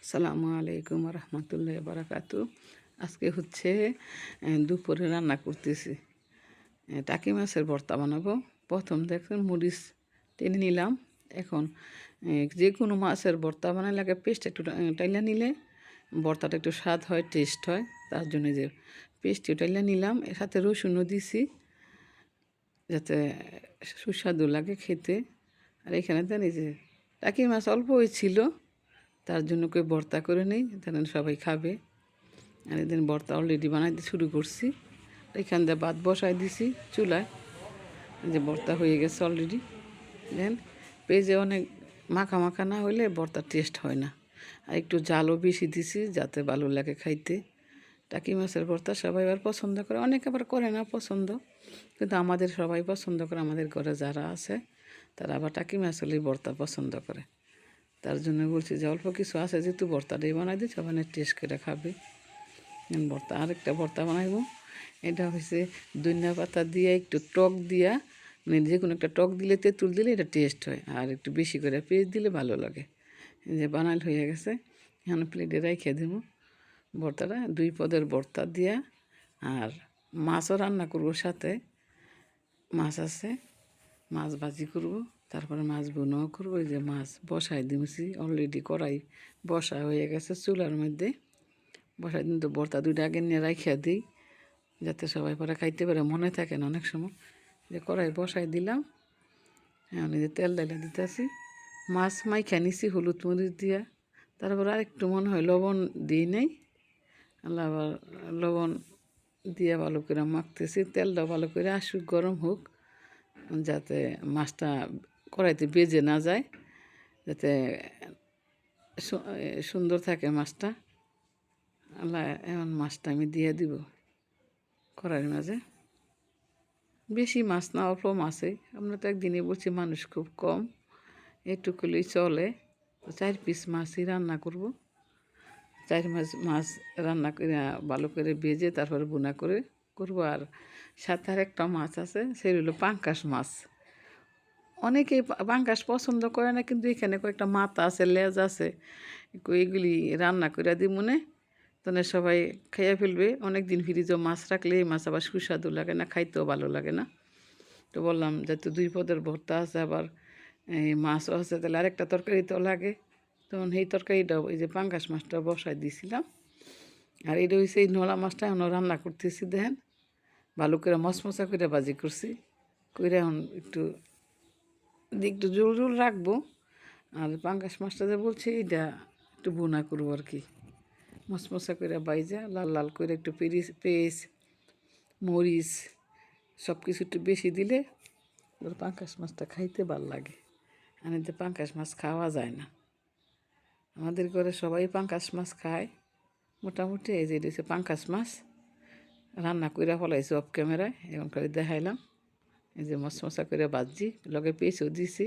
আসসালামু আলাইকুম রহমতুল্লাহ বারাকাতু। আজকে হচ্ছে দুপুরে রান্না করতেছি। টাকি মাছের ভর্তা বানাবো। প্রথম দেখুন মরিচ টেনে নিলাম। এখন যে কোনো মাছের ভর্তা বানালে আগে পেস্ট একটু টাইলা নিলে ভর্তাটা একটু স্বাদ হয়, টেস্ট হয়। তার জন্য যে পেস্ট টাইলা নিলাম, এর সাথে রসুনও দিছি যাতে সুস্বাদু লাগে খেতে। আর এখানে জানি যে টাকি মাছ অল্প হয়েছিল, তার জন্য কেউ ভর্তা করে নেই, তাহলে সবাই খাবে। আর এদিন ভর্তা অলরেডি বানাইতে শুরু করছি। এখান দিয়ে ভাত বসাই দিছি চুলায়, যে ভর্তা হয়ে গেছে অলরেডি। দেন পেঁয়াজে অনেক মাখা মাখা না হলে ভর্তার টেস্ট হয় না। আর একটু জালও বেশি দিছি যাতে ভালো লাগে খাইতে। টাকি মাছের ভর্তা সবাই আবার পছন্দ করে, অনেকে আবার করে না পছন্দ, কিন্তু আমাদের সবাই পছন্দ করে। আমাদের ঘরে যারা আছে তারা আবার টাকি মাছ হলেই ভর্তা পছন্দ করে। তার জন্য বলছি যে অল্প কিছু আছে যেহেতু ভর্তাটাই বানাই দিই, সবাই টেস্ট করে খাবে। ভর্তা আরেকটা ভর্তা বানাইব, এটা হচ্ছে ধনিয়া পাতা দিয়ে একটু টক দিয়া, মানে যে কোনো একটা টক দিলে তেঁতুল দিলে এটা টেস্ট হয়, আর একটু বেশি করে পেঁয়াজ দিলে ভালো লাগে। এই যে বানাইল হয়ে গেছে, এখন প্লেটে রেখে দেবো ভর্তাটা। 2 পদের ভর্তা দিয়া আর মাছও রান্না করবো সাথে। মাছ আছে, মাছ ভাজি করব, তারপরে মাছ বোনাও করবো। এই যে মাছ বসাই দিয়েছি অলরেডি, কড়াই বসা হয়ে গেছে চুলার মধ্যে। বসাই দিন তো ভর্তা 2টা আগে নিয়ে রাখিয়া দিই যাতে সবাই পরে খাইতে পারে, মনে থাকে না অনেক সময়। যে কড়াই বসাই দিলাম, এখন এই যে তেল ডাইলা দিতেছি। মাছ মাইখা নিছি হলুদ মরিচ দিয়া, তারপর আরেকটু মনে হয় লবণ দিই নেই, আবার লবণ দিয়ে ভালো করে মাখতেছি। তেলটা ভালো করে আসুক, গরম হোক, যাতে মাছটা কড়াইতে বেজে না যায়, যাতে সুন্দর থাকে মাছটা। আল্লাহ, এখন মাছটা আমি দিয়ে দিব কড়াইয়ের মাঝে। বেশি মাছ না, অল্প মাছই। আমরা তো একদিনে বলছি মানুষ খুব কম, এটুকুলেই চলে। 4 পিস মাছই রান্না করব। 4 মাছ রান্না করে ভালো করে ভেজে তারপরে বোনা করে করব। আর সাথে আর একটা মাছ আছে, সেটা হলো পাঙ্কাশ মাছ। অনেকেই পাঙ্কাশ পছন্দ করে না, কিন্তু এখানে কয়েকটা মাথা আছে, লেজ আছে, এগুলি রান্না করে দিই মনে, তাহলে সবাই খাইয়া ফেলবে। অনেক দিন ফ্রিজে মাছ রাখলে এই মাছ আবার সুস্বাদু লাগে না, খাইতেও ভালো লাগে না। তো বললাম যেহেতু 2 পদের ভর্তা আছে, আবার এই মাছও আছে, তাহলে আরেকটা তরকারি তো লাগে। তখন এই তরকারিটাও, এই যে পাঙ্গাস মাছটা বসাই দিয়েছিলাম। আর এটা হচ্ছে এই নোলা মাছটা এখনও রান্না করতেছি। দেখেন ভালো করে মশমশা করে ভাজি করছি, করে এখন একটু একটু জোল জোল রাখবো। আর পাঙ্গাস মাছটা যে বলছি এটা একটু বোনা করবো আর কি, মশমশা করে বাইজা লাল লাল করে একটু পেঁয়াজ মরিচ সব কিছু একটু বেশি দিলে ওর পাঙ্গাস মাছটা খাইতে ভাল লাগে। আর এতে পাঙ্গাস মাছ খাওয়া যায় না, আমাদের ঘরে সবাই পাঙ্গাস মাছ খায় মোটামুটি। এই যে এটা হচ্ছে পাঙ্গাস মাছ, রান্না করে ফলাইছি অফ ক্যামেরায়, এখন করে দেখাইলাম। এই যে মশমশা করে বাজছি, লগে পেঁয়াজও দিছি।